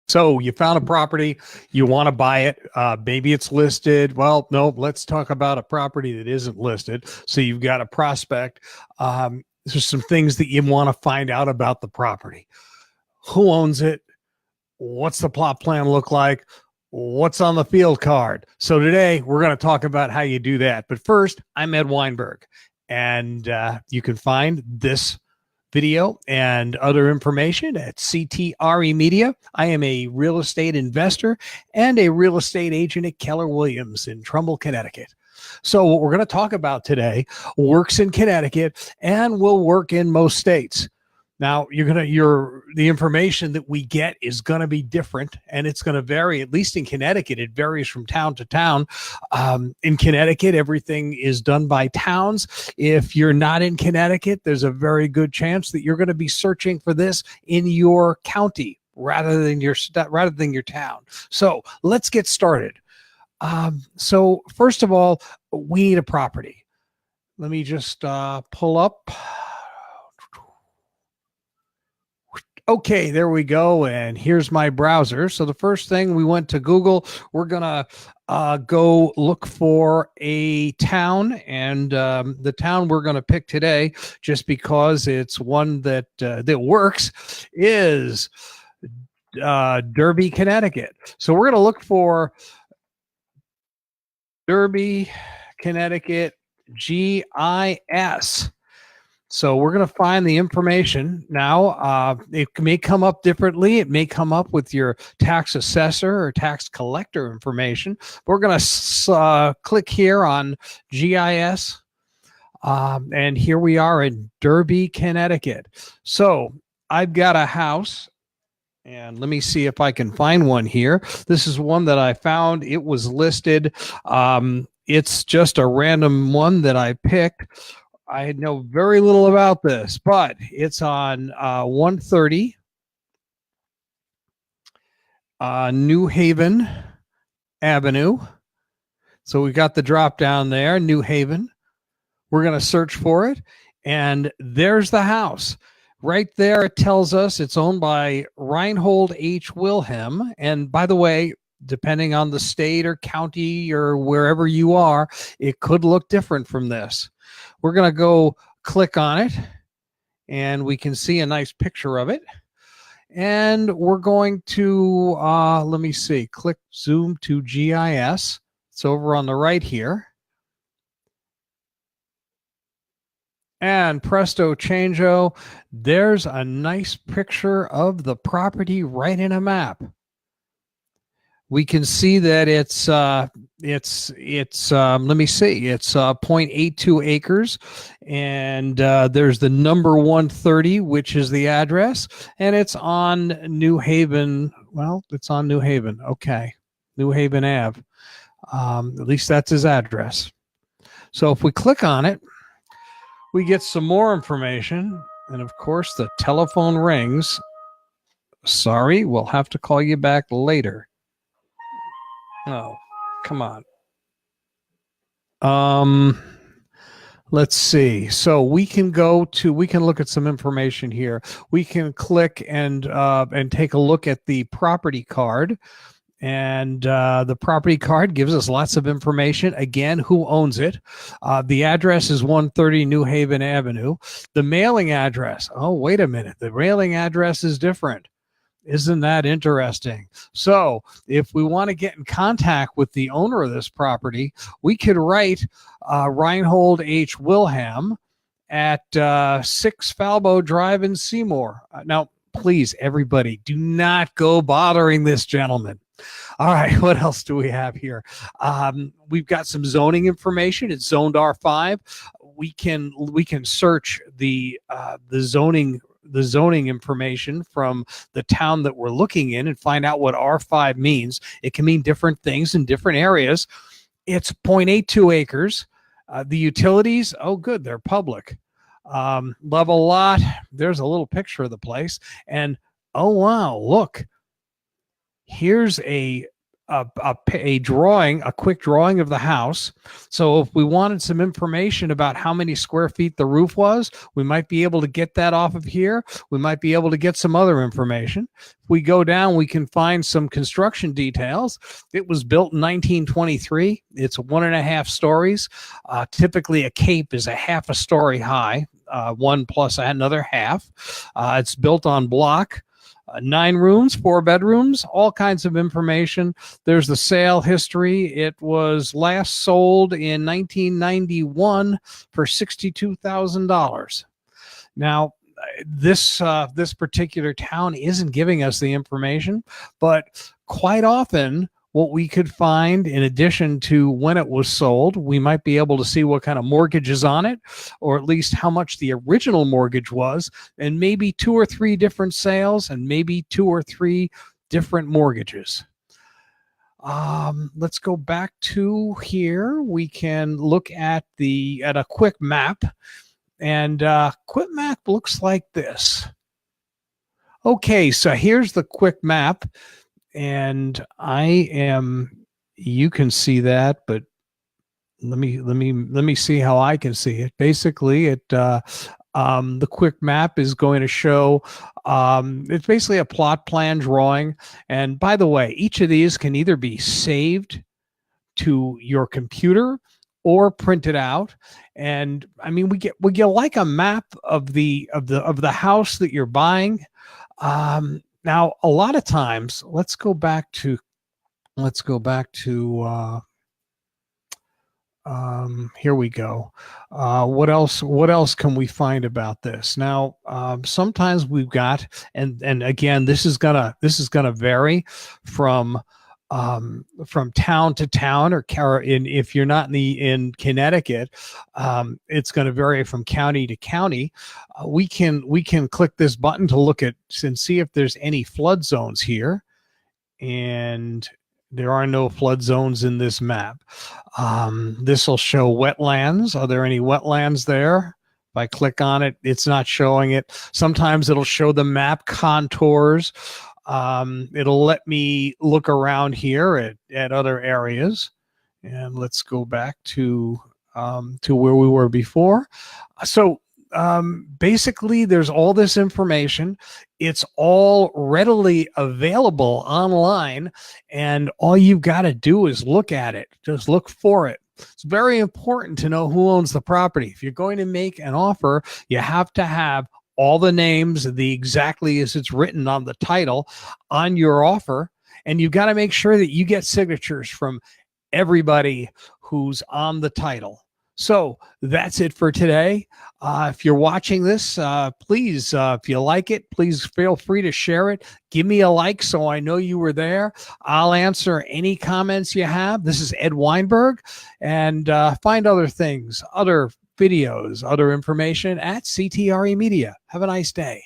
So you found a property, you want to buy it. Maybe it's listed. Well, no, let's talk about a property that isn't listed. So you've got a prospect. There's some things that you want to find out about the property. Who owns it? What's the plot plan look like? What's on the field card? So today we're going to talk about how you do that. But first, I'm Ed Weinberg, and you can find this video and other information at CTRE Media. I am a real estate investor and a real estate agent at Keller Williams in Trumbull, Connecticut. So what we're going to talk about today works in Connecticut and will work in most states. Now, the information that we get is going to be different, and it's going to vary. At least in Connecticut, it varies from town to town. In Connecticut, everything is done by towns. If you're not in Connecticut, there's a very good chance that you're going to be searching for this in your county rather than your town. So let's get started. So first of all, we need a property. Let me just pull up. Okay, there we go. And here's my browser. So the first thing, we went to Google. We're going to go look for a town. And the town we're going to pick today, just because it's one that works, is Derby, Connecticut. So we're going to look for Derby, Connecticut, GIS. So we're going to find the information. Now, it may come up differently. It may come up with your tax assessor or tax collector information. We're going to click here on GIS. And here we are in Derby, Connecticut. So I've got a house. And let me see if I can find one here. This is one that I found. It was listed. It's just a random one that I picked. I know very little about this, but it's on 130 New Haven Avenue. So we got the drop down there, New Haven. We're going to search for it, and there's the house. Right there, it tells us it's owned by Reinhold H. Wilhelm. And by the way, depending on the state or county or wherever you are, it could look different from this. We're going to go click on it, and we can see a nice picture of it. And we're going to, let me see, click zoom to GIS. It's over on the right here. And presto changeo, there's a nice picture of the property right in a map. We can see that it's let me see, it's 0.82 acres, and there's the number 130, which is the address, and it's on New Haven. Well, it's on New Haven. Okay, New Haven Ave. At least that's his address. So if we click on it, we get some more information, and of course the telephone rings. Sorry, we'll have to call you back later. Oh, come on. Let's see. So we can look at some information here. We can click and take a look at the property card. And the property card gives us lots of information. Again, who owns it? The address is 130 New Haven Avenue. The mailing address. Oh, wait a minute. The mailing address is different. Isn't that interesting? So if we want to get in contact with the owner of this property, we could write Reinhold H. Wilhelm at 6 Falbo Drive in Seymour. Now, please, everybody, do not go bothering this gentleman. All right, what else do we have here? We've got some zoning information. It's zoned R5. We can search the zoning information from the town that we're looking in and find out what R5 means. It can mean different things in different areas. It's 0.82 acres. The utilities, oh good, they're public. Level lot, there's a little picture of the place. And oh wow, look, here's a a drawing, a quick drawing of the house. So if we wanted some information about how many square feet the roof was, we might be able to get that off of here. We might be able to get some other information. If we go down, we can find some construction details. It was built in 1923. It's 1.5 stories. Typically, a cape is a half a story high, one plus another half. It's built on block. 9 rooms, 4 bedrooms, all kinds of information. There's the sale history. It was last sold in 1991 for $62,000. Now, this particular town isn't giving us the information, but quite often what we could find, in addition to when it was sold, we might be able to see what kind of mortgage is on it, or at least how much the original mortgage was, and maybe 2 or 3 different sales, and maybe 2 or 3 different mortgages. Let's go back to here. We can look at a quick map, and quick map looks like this. Okay, so here's the quick map. And you can see that, but let me see how I can see it. Basically, the quick map is going to show, it's basically a plot plan drawing. And by the way, each of these can either be saved to your computer or printed out. And I mean, we get like a map of the house that you're buying. Now, a lot of times, let's go back to here we go. What else can we find about this? Now, sometimes we've got, and again, this is gonna vary from town to town, or if you're not in Connecticut, it's going to vary from county to county. We can click this button to look at and see if there's any flood zones here, and there are no flood zones in this map. This will show wetlands. Are there any wetlands there? If I click on it, it's not showing it. Sometimes it'll show the map contours. It'll let me look around here at other areas, and let's go back to where we were before. So basically, there's all this information. It's all readily available online, and all you've got to do is look at it. Just look for it. It's very important to know who owns the property. If you're going to make an offer, you have to have all the names, exactly as it's written on the title on your offer. And you've got to make sure that you get signatures from everybody who's on the title. So that's it for today. If you're watching this, please, if you like it, please feel free to share it. Give me a like so I know you were there. I'll answer any comments you have. This is Ed Weinberg, and find other things, other videos, other information at CTRE Media. Have a nice day.